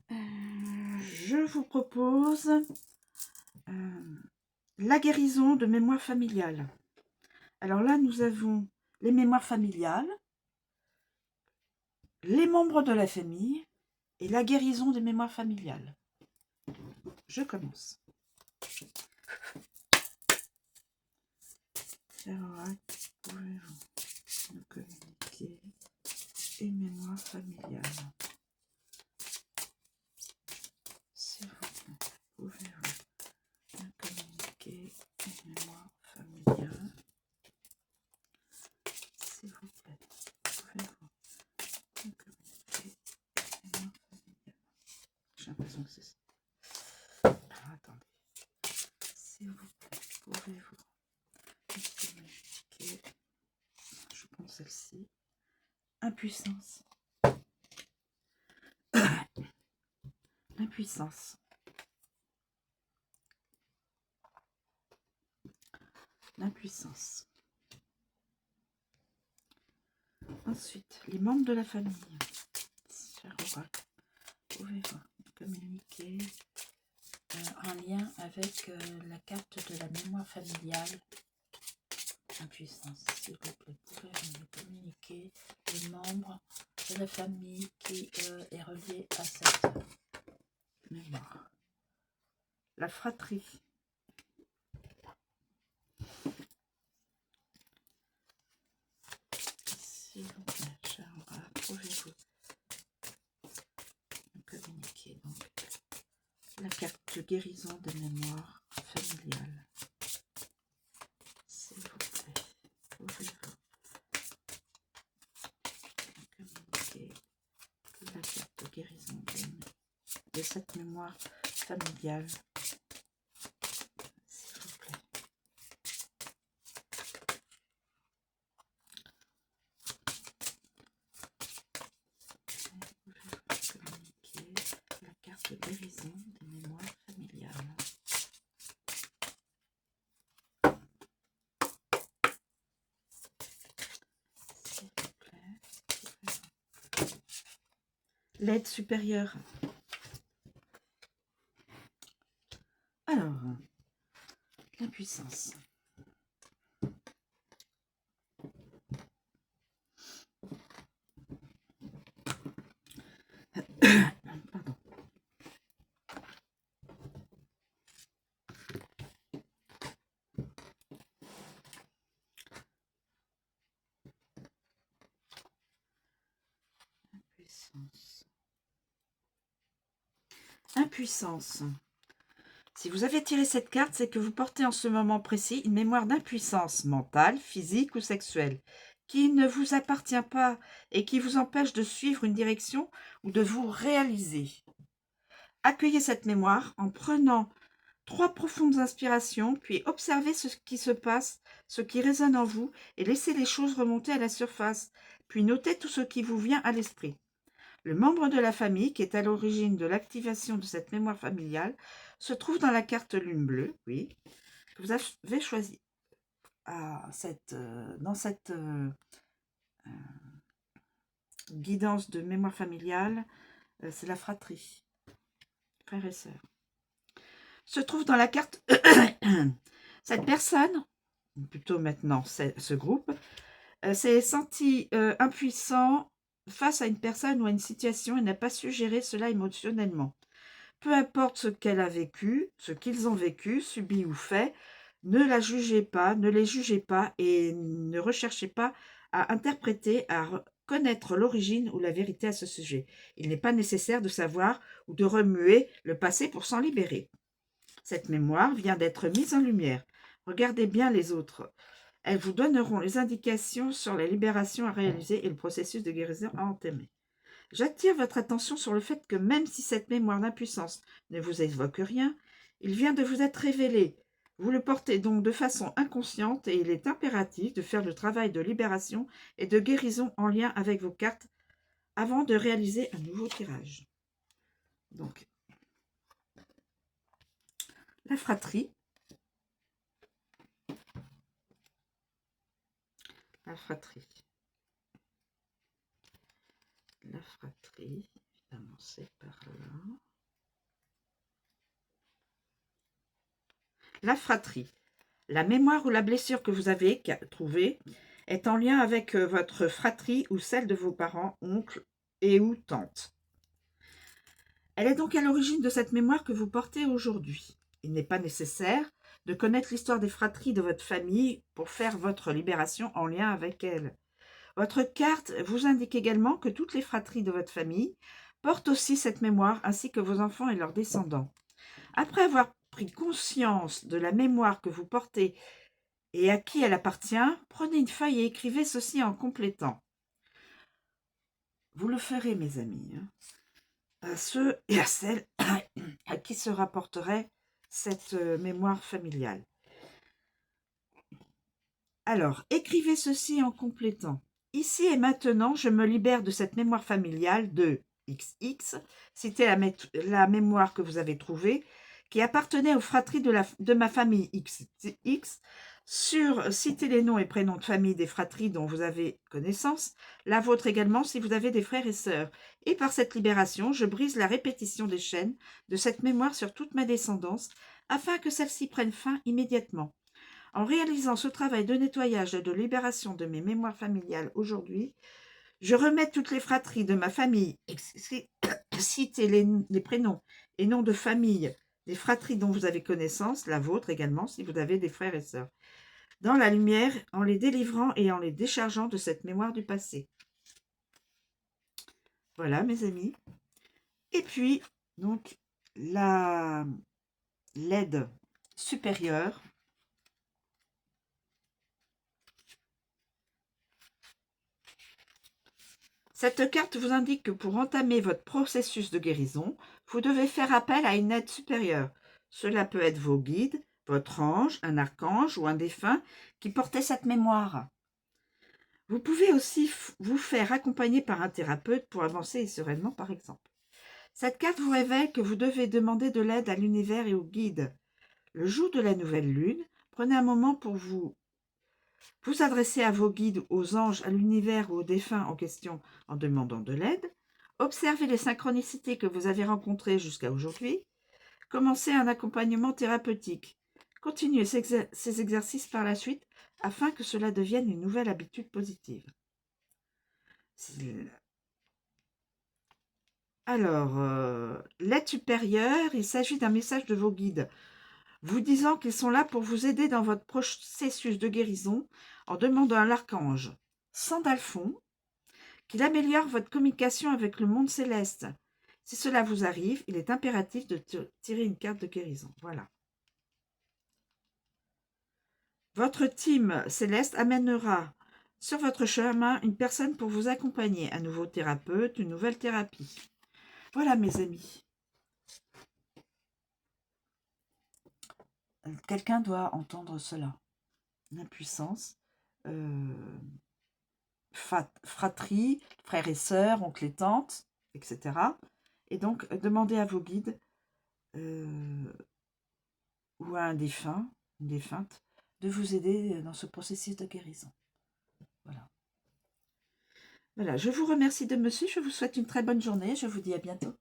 Je vous propose la guérison de mémoire familiale. Alors là, nous avons les mémoires familiales, les membres de la famille et la guérison des mémoires familiales. Je commence. Pouvez-vous nous communiquer une mémoire familiale? S'il vous plaît, pouvez-vous nous communiquer une mémoire familiale? S'il vous plaît, pouvez-vous nous communiquer une mémoire familiale? J'ai l'impression que c'est ça. Alors, attendez. S'il vous plaît, pouvez-vous nous communiquer, je pense celle-ci, impuissance. L'impuissance. L'impuissance. Ensuite, les membres de la famille. Cher oracle, pouvez-vous nous communiquer en lien avec la carte de la mémoire familiale? Impuissance, s'il vous plaît, pouvez-vous nous communiquer les membres de la famille qui est relié à cette mémoire? La fratrie. S'il vous plaît, cher oracle, pouvez-vous nous communiquer donc la carte de guérison des mémoires familiales? S'il vous plaît, pouvez-vous communiquer la carte de guérison de cette mémoire familiale? S'il vous plaît. Pouvez-vous communiquer la carte de guérison des mémoires familiales? S'il vous plaît. L'aide supérieure. Alors, la puissance. Pardon. Impuissance. Impuissance. Si vous avez tiré cette carte, c'est que vous portez en ce moment précis une mémoire d'impuissance mentale, physique ou sexuelle, qui ne vous appartient pas et qui vous empêche de suivre une direction ou de vous réaliser. Accueillez cette mémoire en prenant 3 profondes inspirations, puis observez ce qui se passe, ce qui résonne en vous, et laissez les choses remonter à la surface, puis notez tout ce qui vous vient à l'esprit. Le membre de la famille qui est à l'origine de l'activation de cette mémoire familiale se trouve dans la carte lune bleue, oui, que vous avez choisie. Dans cette guidance de mémoire familiale, c'est la fratrie, frères et sœurs. Se trouve dans la carte cette personne, plutôt maintenant ce groupe, s'est senti impuissant face à une personne ou à une situation et n'a pas su gérer cela émotionnellement. Peu importe ce qu'elle a vécu, ce qu'ils ont vécu, subi ou fait, ne la jugez pas, ne les jugez pas et ne recherchez pas à interpréter, à connaître l'origine ou la vérité à ce sujet. Il n'est pas nécessaire de savoir ou de remuer le passé pour s'en libérer. Cette mémoire vient d'être mise en lumière. Regardez bien les autres. Elles vous donneront les indications sur la libération à réaliser et le processus de guérison à entamer. J'attire votre attention sur le fait que même si cette mémoire d'impuissance ne vous évoque rien, il vient de vous être révélé. Vous le portez donc de façon inconsciente et il est impératif de faire le travail de libération et de guérison en lien avec vos cartes avant de réaliser un nouveau tirage. Donc, la fratrie. La fratrie. La fratrie. commencer par là. La fratrie. La mémoire ou la blessure que vous avez trouvée est en lien avec votre fratrie ou celle de vos parents, oncles et ou tantes. Elle est donc à l'origine de cette mémoire que vous portez aujourd'hui. Il n'est pas nécessaire de connaître l'histoire des fratries de votre famille pour faire votre libération en lien avec elle. Votre carte vous indique également que toutes les fratries de votre famille portent aussi cette mémoire, ainsi que vos enfants et leurs descendants. Après avoir pris conscience de la mémoire que vous portez et à qui elle appartient, prenez une feuille et écrivez ceci en complétant. Vous le ferez, mes amis, à ceux et à celles à qui se rapporterait cette mémoire familiale. Alors, écrivez ceci en complétant. Ici et maintenant, je me libère de cette mémoire familiale de XX, citez la mémoire que vous avez trouvée, qui appartenait aux fratries de ma famille XX, citez les noms et prénoms de famille des fratries dont vous avez connaissance, la vôtre également si vous avez des frères et sœurs. Et par cette libération, je brise la répétition des chaînes de cette mémoire sur toute ma descendance, afin que celle-ci prenne fin immédiatement. En réalisant ce travail de nettoyage et de libération de mes mémoires familiales aujourd'hui, je remets toutes les fratries de ma famille, citez les prénoms et noms de famille des fratries dont vous avez connaissance, la vôtre également si vous avez des frères et sœurs, dans la lumière en les délivrant et en les déchargeant de cette mémoire du passé. Voilà mes amis. Et puis, donc, l'aide supérieure. Cette carte vous indique que pour entamer votre processus de guérison, vous devez faire appel à une aide supérieure. Cela peut être vos guides, votre ange, un archange ou un défunt qui portait cette mémoire. Vous pouvez aussi vous faire accompagner par un thérapeute pour avancer sereinement, par exemple. Cette carte vous révèle que vous devez demander de l'aide à l'univers et aux guides. Le jour de la nouvelle lune, prenez un moment pour vous adresser à vos guides, aux anges, à l'univers ou aux défunts en question en demandant de l'aide. Observez les synchronicités que vous avez rencontrées jusqu'à aujourd'hui. Commencez un accompagnement thérapeutique. Continuez ces exercices par la suite afin que cela devienne une nouvelle habitude positive. Alors, l'aide supérieure, il s'agit d'un message de vos guides, vous disant qu'ils sont là pour vous aider dans votre processus de guérison en demandant à l'archange Sandalphon qu'il améliore votre communication avec le monde céleste. Si cela vous arrive, il est impératif de tirer une carte de guérison. Voilà. Votre team céleste amènera sur votre chemin une personne pour vous accompagner, un nouveau thérapeute, une nouvelle thérapie. Voilà mes amis. Quelqu'un doit entendre cela. L'impuissance, fratrie, frères et sœurs, oncles et tantes, etc. Et donc, demandez à vos guides ou à un défunt, une défunte, de vous aider dans ce processus de guérison. Voilà. Voilà, je vous remercie de me suivre, je vous souhaite une très bonne journée, je vous dis à bientôt.